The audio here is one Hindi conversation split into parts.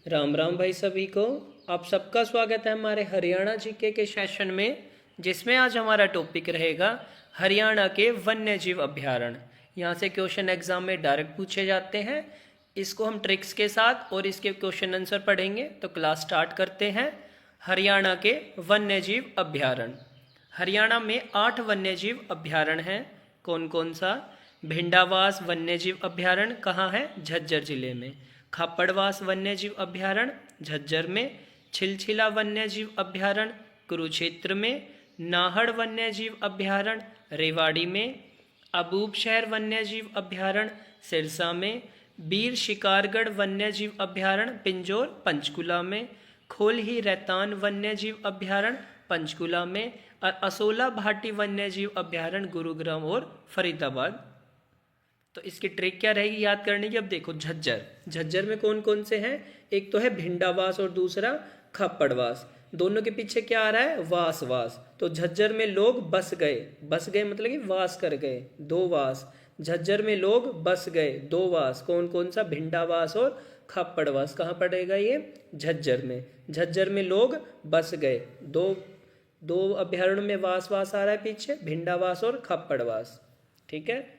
राम राम भाई सभी को। आप सबका स्वागत है हमारे हरियाणा जीके के सेशन में, जिसमें आज हमारा टॉपिक रहेगा हरियाणा के वन्य जीव अभयारण्य। यहाँ से क्वेश्चन एग्जाम में डायरेक्ट पूछे जाते हैं। इसको हम ट्रिक्स के साथ और इसके क्वेश्चन आंसर पढ़ेंगे। तो क्लास स्टार्ट करते हैं। हरियाणा के वन्य जीव अभयारण्य। हरियाणा में 8 वन्य जीव अभयारण्य हैं। कौन कौन सा? भिंडावास वन्य जीव अभयारण्य कहाँ है? झज्जर जिले में। खापड़वास वन्य जीव अभयारण्य झज्जर में। छिलछिला वन्य जीव अभयारण्य कुरुक्षेत्र में। नाहड़ वन्य जीव अभयारण्य रेवाड़ी में। अबूबशहर वन्य जीव अभयारण्य सिरसा में। बीर शिकारगढ़ वन्य जीव अभयारण्य पिंजौर पंचकुला में। खोलही रैतान वन्य जीव अभयारण्य पंचकुला में। और असोला भाटी वन्य जीव अभयारण्य गुरुग्राम और फरीदाबाद। तो इसकी ट्रिक क्या रहेगी याद करने की? अब देखो, झज्जर में कौन कौन से हैं? एक तो है भिंडावास और दूसरा खापड़वास। दोनों के पीछे क्या आ रहा है? वास। तो झज्जर में लोग बस गए मतलब कि वास कर गए, 2 वास। झज्जर में लोग बस गए, 2 वास। कौन कौन सा? भिंडावास और खापड़वास। कहाँ पड़ेगा ये? झज्जर में। झज्जर में लोग बस गए, दो अभयारण्य में वास आ रहा है पीछे, भिंडावास और खापड़वास। ठीक है।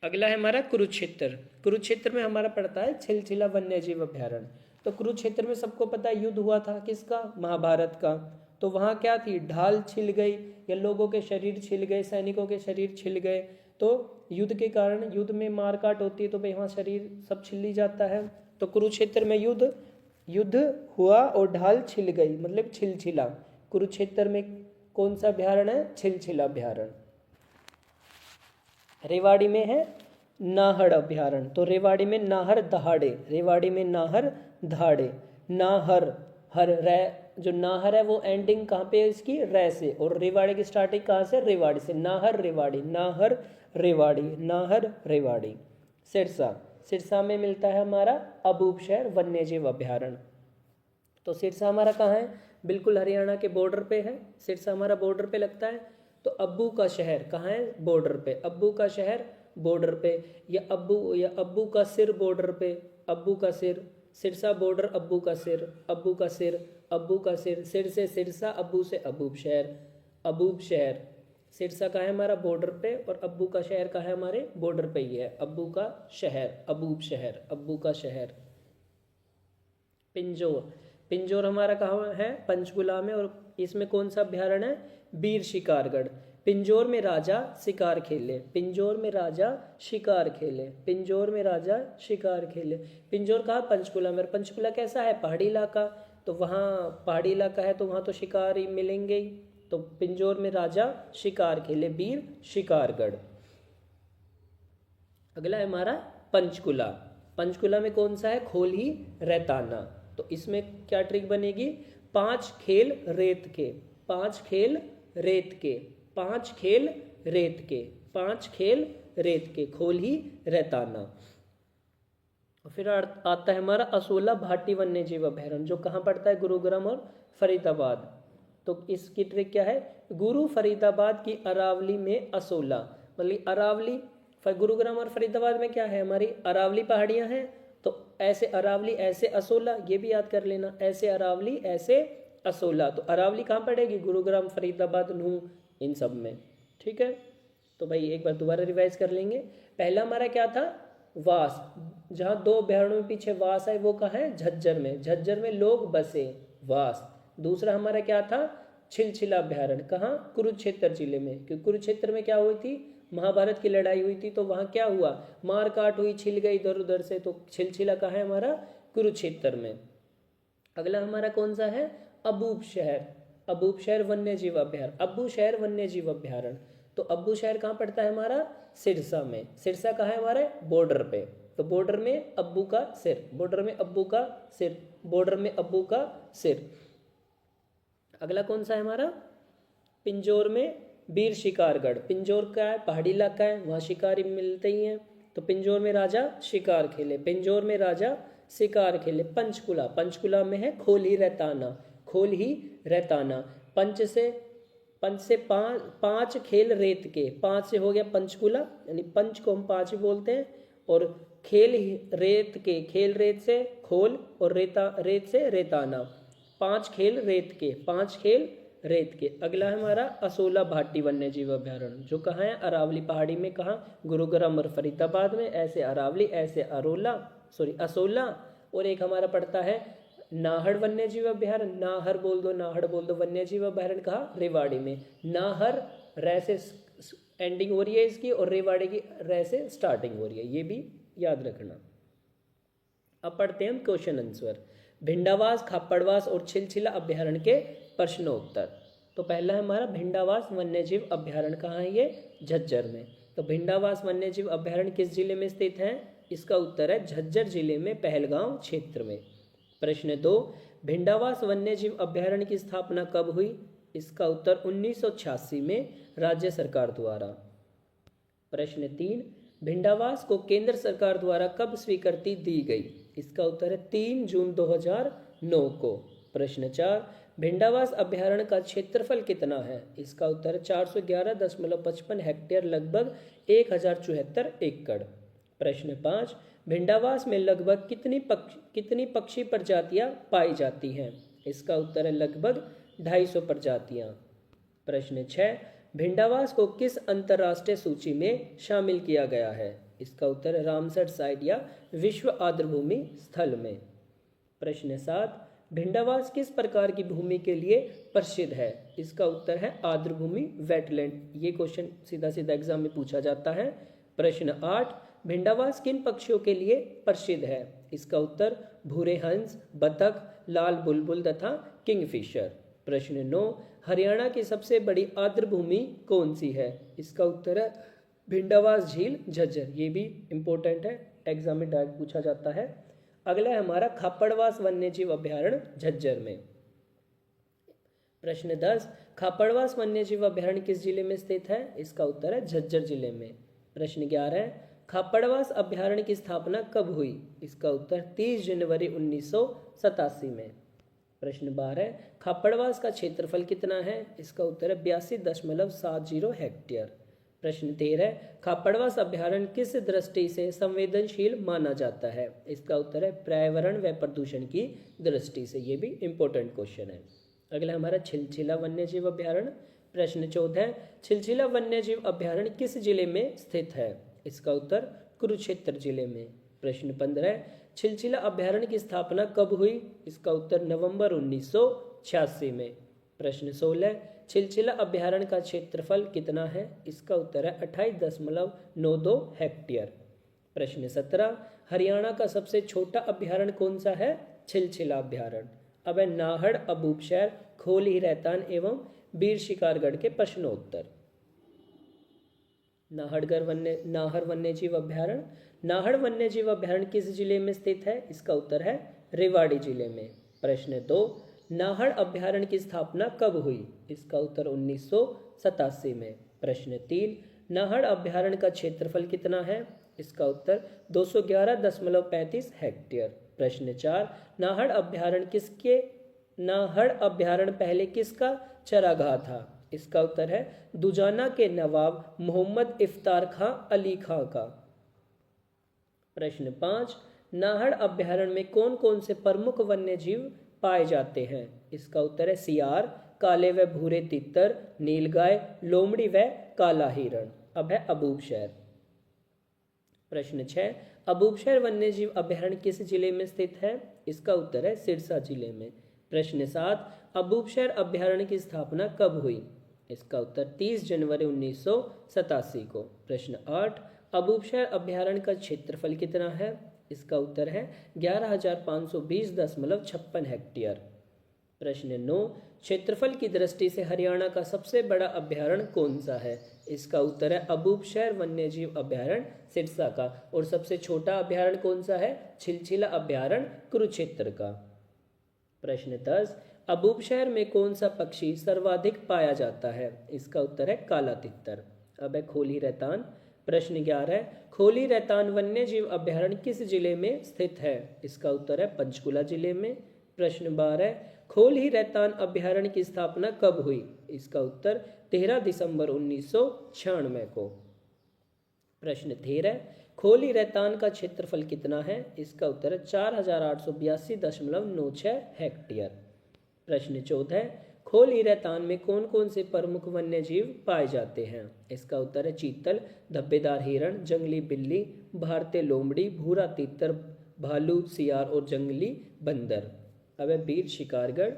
अगला है हमारा कुरुक्षेत्र में हमारा पड़ता है छिलछिला वन्य जीव अभयारण्य। तो कुरुक्षेत्र में सबको पता है युद्ध हुआ था किसका? महाभारत का। तो वहाँ क्या थी? ढाल छिल गई या लोगों के शरीर छिल गए, सैनिकों के शरीर छिल गए। तो युद्ध के कारण, युद्ध में मारकाट होती है तो भाई वहाँ शरीर सब छिल ही जाता है। तो कुरुक्षेत्र में युद्ध हुआ और ढाल छिल गई मतलब छिलछिला। कुरुक्षेत्र में कौन सा अभयारण्य है? छिलछिला अभयारण्य। रेवाड़ी में है नाहड़ अभयारण्य। तो रेवाड़ी में नाहर दहाड़े। नाहर जो नाहर है वो एंडिंग कहाँ पे है इसकी? रै से। और रेवाड़ी की स्टार्टिंग कहाँ से? रेवाड़ी से। नाहर रेवाड़ी। सिरसा में मिलता है हमारा अबूबशहर वन्य जीव अभयारण्य। तो सिरसा हमारा कहाँ है? बिल्कुल हरियाणा के बॉर्डर पे है। सिरसा हमारा बॉर्डर पे लगता है। तो अब्बू का शहर कहाँ है? बॉर्डर पे। अब्बू का शहर बॉर्डर पे, या अब्बू का सिर बॉर्डर पे। अब्बू का सिर, सिरसा बॉर्डर, अब्बू का सिर। सिर से सिरसा, अब्बू से अबूबशहर। सिरसा का है हमारा बॉर्डर पे और अब्बू का शहर का है हमारे बॉर्डर पे ही है। अब्बू का शहर। पिंजौर हमारा कहाँ है? पंचकुला में। और इसमें कौन सा अभयारण्य है? बीर शिकारगढ़। पिंजौर में राजा शिकार खेले। पिंजौर कहाँ? पंचकुला में। पंचकुला कैसा है? पहाड़ी इलाका। तो वहाँ पहाड़ी इलाका है तो वहाँ तो शिकार ही मिलेंगे ही। तो पिंजौर में राजा शिकार खेले, बीर शिकारगढ़। अगला है हमारा पंचकुला में कौन सा है? खोलही रैताना। तो इसमें क्या ट्रिक बनेगी? 5 खेल रेत के खोलही रैताना। और फिर आता है हमारा असोला भाटी वन्य जीव अभयारण्य, जो कहाँ पड़ता है? गुरुग्राम और फरीदाबाद। तो इसकी ट्रिक क्या है? गुरु फरीदाबाद की अरावली में असोला, मतलब अरावली, गुरुग्राम और फरीदाबाद में क्या है? हमारी अरावली पहाड़ियाँ हैं। तो ऐसे अरावली ऐसे असोला, ये भी याद कर लेना, ऐसे अरावली ऐसे असोला। तो अरावली कहाँ पड़ेगी? गुरुग्राम, फरीदाबाद, नूह, इन सब में। ठीक है। तो भाई एक बार दोबारा रिवाइज कर लेंगे। पहला हमारा क्या था? वास। जहाँ 2 अभयारण्यों में पीछे वास है वो कहाँ है? झज्जर में लोग बसे, वास। दूसरा हमारा क्या था? छिलछिला अभयारण्य। कहाँ? कुरुक्षेत्र जिले में। क्योंकि कुरुक्षेत्र में क्या हुई थी? महाभारत की लड़ाई हुई थी। तो वहाँ क्या हुआ? मारकाट हुई, छिल गई इधर उधर से। तो छिलछिला कहाँ है हमारा? कुरुक्षेत्र में। अगला हमारा कौन सा है? अबूबशहर वन्य जीव अभयारण्य। तो अब्बूशहर कहाँ पड़ता है हमारा? सिरसा में। सिरसा कहाँ है हमारे? बॉर्डर पे। तो बॉर्डर में अब्बू का सिर। अगला कौन सा है हमारा? पिंजौर में बीर शिकारगढ़। पिंजौर का है पहाड़ी इलाका है, वहाँ शिकारी मिलते ही हैं। तो पिंजौर में राजा शिकार खेले। पंचकुला में है खोलही रैताना। पंच से 5 खेल रेत के। 5 से हो गया पंचकुला, यानी पंच को हम 5 ही बोलते हैं। और खेल रेत के, खेल रेत से खोल और रेता रेत से रेताना, 5 खेल रेत के, 5 खेल रेत के। अगला है हमारा असोला भाटी वन्य जीव अभ्यारण्य, जो कहाँ है, अरावली पहाड़ी में, कहाँ, गुरुग्राम और फरीदाबाद में, ऐसे अरावली ऐसे असोला। और एक हमारा पड़ता है नाहड़ वन्य जीव अभ्यारण्य, नाहर बोल दो, नाहड़ बोल दो, वन्य जीव अभ्यारण्य कहाँ, रेवाड़ी में। नाहर रै से एंडिंग हो रही है इसकी, और रेवाड़ी की रै से स्टार्टिंग हो रही है, ये भी याद रखना। अब पढ़ते हैं हम क्वेश्चन आंसर। भिंडावास, खापड़वास और छिलछिला अभ्यारण्य के प्रश्नोत्तर। तो पहला है हमारा भिंडावास वन्यजीव अभ्यारण्य, कहाँ है ये, झज्जर में। तो भिंडावास वन्यजीव अभ्यारण्य किस जिले में स्थित है, इसका उत्तर है झज्जर जिले में, पहलगांव क्षेत्र में। प्रश्न 2, भिंडावास वन्यजीव अभ्यारण्य की स्थापना कब हुई, इसका उत्तर 1986 में राज्य सरकार द्वारा। प्रश्न 3, भिंडावास को केंद्र सरकार द्वारा कब स्वीकृति दी गई, इसका उत्तर है 3 जून 2009 को। प्रश्न 4, भिंडावास अभ्यारण्य का क्षेत्रफल कितना है, इसका उत्तर है 411.55 हेक्टेयर, लगभग 1074 एकड़। प्रश्न 5, भिंडावास में लगभग कितनी पक्षी प्रजातियां पाई जाती हैं, इसका उत्तर है लगभग 250 प्रजातियां। प्रश्न 6, भिंडावास को किस अंतर्राष्ट्रीय सूची में शामिल किया गया है, इसका उत्तर है रामसर साइट या विश्व आर्द्रभूमि स्थल में। प्रश्न 7, भिंडावास किस प्रकार की भूमि के लिए प्रसिद्ध है, इसका उत्तर है आर्द्रभूमि वेटलैंड। ये क्वेश्चन सीधा सीधा एग्जाम में पूछा जाता है। प्रश्न 8, भिंडावास किन पक्षियों के लिए प्रसिद्ध है, इसका उत्तर भूरे हंस, बतख, लाल बुलबुल तथा किंगफिशर। प्रश्न 9, हरियाणा की सबसे बड़ी आर्द्रभूमि कौन सी है, इसका उत्तर है भिंडावास झील झज्जर। ये भी इंपॉर्टेंट है, एग्जाम में डायरेक्ट पूछा जाता है। अगला है हमारा खापड़वास वन्यजीव अभ्यारण्य झज्जर में। प्रश्न 10, खापड़वास वन्यजीव अभ्यारण्य किस जिले में स्थित है, इसका उत्तर है झज्जर जिले में। प्रश्न 11, खापड़वास अभ्यारण्य की स्थापना कब हुई, इसका उत्तर 30 जनवरी 1987 में। प्रश्न 12, खापड़वास का क्षेत्रफल कितना है, इसका उत्तर है 82.70 हेक्टेयर। प्रश्न 13, खापड़वास अभ्यारण्य किस दृष्टि से संवेदनशील माना जाता है, इसका उत्तर है पर्यावरण व प्रदूषण की दृष्टि से। ये भी इंपॉर्टेंट क्वेश्चन है। अगला हमारा छिलछिला वन्यजीव अभ्यारण्य। प्रश्न 14, छिलछिला वन्यजीव अभ्यारण्य किस जिले में स्थित है, इसका उत्तर कुरुक्षेत्र जिले में। प्रश्न 15, छिलछिला अभ्यारण्य की स्थापना कब हुई, इसका उत्तर नवंबर 1986 में। प्रश्न 16, छिलछिला अभ्यारण्य का क्षेत्रफल कितना है, इसका उत्तर है 28.92 हेक्टेयर। प्रश्न 17, हरियाणा का सबसे छोटा अभ्यारण्य कौन सा है, छिलछिला अभ्यारण्य। अब है नाहड़, अबूबशहर, खोली, रैतान एवं बीर शिकारगढ़ के प्रश्नोत्तर। नाहर वन्यजीव अभ्यारण्य। नाहड़ वन्यजीव अभ्यारण्य किस जिले में स्थित है, इसका उत्तर है रेवाड़ी जिले में। प्रश्न 2, नाहड़ अभ्यारण्य की स्थापना कब हुई, इसका उत्तर 1987 में। प्रश्न 3, नाहड़ अभ्यारण्य का क्षेत्रफल कितना है, इसका उत्तर 211.35 हेक्टेयर। प्रश्न 4, नाहड़ अभ्यारण्य पहले किसका चरागाह था, इसका उत्तर है दुजाना के नवाब मोहम्मद इफ्तार खां अली खां का। प्रश्न 5, नाहड़ अभ्यारण्य में कौन कौन से प्रमुख वन्य जीव पाए जाते हैं, इसका उत्तर है सियार, काले व भूरे तितर, नीलगाय, लोमड़ी व काला हिरण। अब है अबूबशहर। प्रश्न 6, अबूबशहर वन्यजीव अभ्यारण्य किस जिले में स्थित है, इसका उत्तर है सिरसा जिले में। प्रश्न 7, अबूबशहर अभ्यारण्य की स्थापना कब हुई, इसका उत्तर 30 जनवरी 1987 को। प्रश्न 8, अबूबशहर अभ्यारण्य का क्षेत्रफल कितना है, इसका उत्तर है 11,520.56 हेक्टेयर। प्रश्न 9, क्षेत्रफल की दृष्टि से हरियाणा का सबसे बड़ा अभ्यारण्य कौन सा है, इसका उत्तर है अबूबशहर वन्यजीव अभ्यारण्य सिरसा का। और सबसे छोटा अभ्यारण्य कौन सा है, छिलछिला अभ्यारण्य कुरुक्षेत्र का। प्रश्न 10, अबूबशहर में कौन सा पक्षी सर्वाधिक पाया जाता है, इसका उत्तर है काला तितर। अब है खोली रैतान। प्रश्न 11, खोली रैतान वन्यजीव अभ्यारण्य किस जिले में स्थित है, इसका उत्तर है पंचकुला जिले में। प्रश्न 12, खोली रैतान अभ्यारण्य की स्थापना कब हुई, इसका उत्तर 13 दिसंबर 1996 को। प्रश्न 13, खोली रैतान का क्षेत्रफल कितना है? इसका उत्तर है 4882.96 हेक्टेयर। प्रश्न 14 है, खोली रैतान में कौन कौन से प्रमुख वन्य जीव पाए जाते हैं? इसका उत्तर है चीतल, धब्बेदार हिरण, जंगली बिल्ली, भारतीय लोमड़ी, भूरा तीतर, भालू, सियार और जंगली बंदर। अब है बीर शिकारगढ़।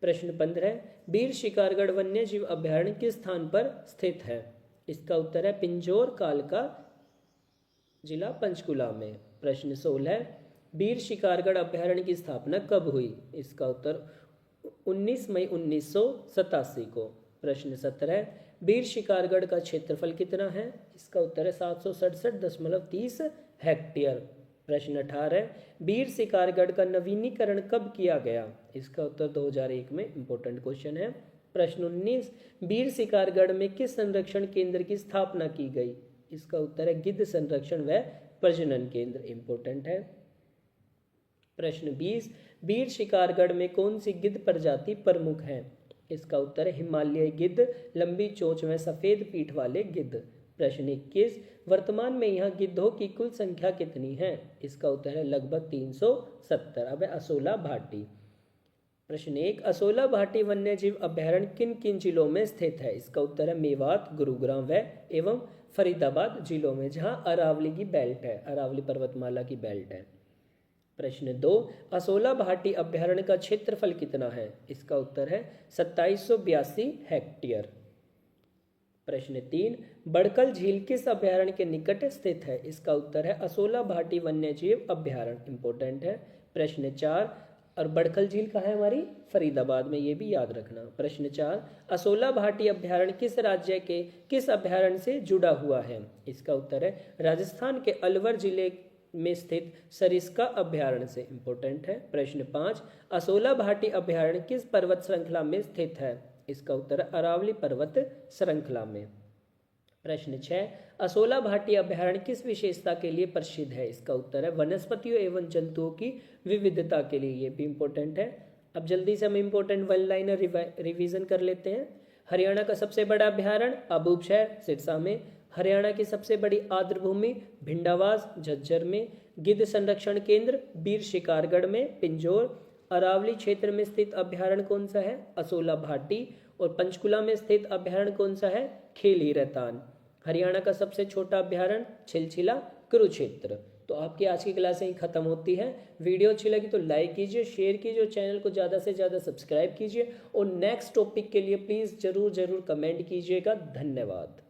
प्रश्न 15 है, बीर शिकारगढ़ वन्य जीव अभ्यारण्य किस स्थान पर स्थित है? इसका उत्तर है पिंजौर कालका, जिला पंचकुला में। प्रश्न 16 है, बीर शिकारगढ़ अभ्यारण्य की स्थापना कब हुई? इसका उत्तर 19 मई 1987 को। प्रश्न 17 है, बीर शिकारगढ़ का क्षेत्रफल कितना है? इसका उत्तर है 767.30 हेक्टेयर। प्रश्न 18 है, बीर शिकारगढ़ का नवीनीकरण कब किया गया? इसका उत्तर 2001 में। इंपॉर्टेंट क्वेश्चन है। प्रश्न 19, बीर शिकारगढ़ में किस संरक्षण केंद्र की स्थापना की गई? इसका उत्तर है गिद्ध संरक्षण व प्रजनन केंद्र। इंपॉर्टेंट है। प्रश्न 20, बीर शिकारगढ़ में कौन सी गिद्ध प्रजाति प्रमुख है? इसका उत्तर है हिमालयी गिद्ध, लंबी चोंच में सफेद पीठ वाले गिद्ध। प्रश्न 21, वर्तमान में यहाँ गिद्धों की कुल संख्या कितनी है? इसका उत्तर है लगभग 370। अब है असोला भाटी। प्रश्न 1, असोला भाटी वन्य जीव अभ्यारण्य किन किन जिलों में स्थित है? इसका उत्तर है मेवात, गुरुग्राम व एवं फरीदाबाद जिलों में, जहाँ अरावली की बेल्ट है, अरावली पर्वतमाला की बेल्ट है। प्रश्न 2, असोला भाटी अभ्यारण्य का क्षेत्रफल कितना है? इसका उत्तर है 2782 हेक्टेयर। प्रश्न 3, बड़कल झील किस अभ्यारण्य के निकट स्थित है? इसका उत्तर है असोला भाटी वन्य जीव अभ्यारण्य। इंपॉर्टेंट है। प्रश्न 4, और बड़कल झील कहाँ है हमारी? फरीदाबाद में, ये भी याद रखना। प्रश्न 4, असोला भाटी अभ्यारण्य किस राज्य के किस अभ्यारण्य से जुड़ा हुआ है? इसका उत्तर है राजस्थान के अलवर जिले में स्थित सरिस्का अभ्यारण्य से। इंपॉर्टेंट है। प्रश्न 5, असोला भाटी अभ्यारण्य किस पर्वत श्रृंखला में स्थित है? इसका उत्तर है अरावली पर्वत श्रृंखला में। प्रश्न 6, असोला भाटी अभ्यारण्य किस विशेषता के लिए प्रसिद्ध है? इसका उत्तर है वनस्पतियों एवं जंतुओं की विविधता के लिए। ये भी इंपॉर्टेंट है। अब जल्दी से हम इंपॉर्टेंट वन लाइनर रिवीजन कर लेते हैं। हरियाणा का सबसे बड़ा अभ्यारण्य अबूबशहर सिरसा में। हरियाणा की सबसे बड़ी आर्द्र भूमि भिंडावास झज्जर में। गिद्ध संरक्षण केंद्र बीर शिकारगढ़ में पिंजौर। अरावली क्षेत्र में स्थित अभ्यारण्य कौन सा है? असोला भाटी। और पंचकुला में स्थित अभ्यारण्य कौन सा है? खेली रैतान। हरियाणा का सबसे छोटा अभ्यारण्य छिलछिला कुरुक्षेत्र। तो आपकी आज की क्लास यहीं खत्म होती है। वीडियो अच्छी लगी तो लाइक कीजिए, शेयर कीजिए, चैनल को ज़्यादा से ज़्यादा सब्सक्राइब कीजिए और नेक्स्ट टॉपिक के लिए प्लीज़ जरूर कमेंट कीजिएगा। धन्यवाद।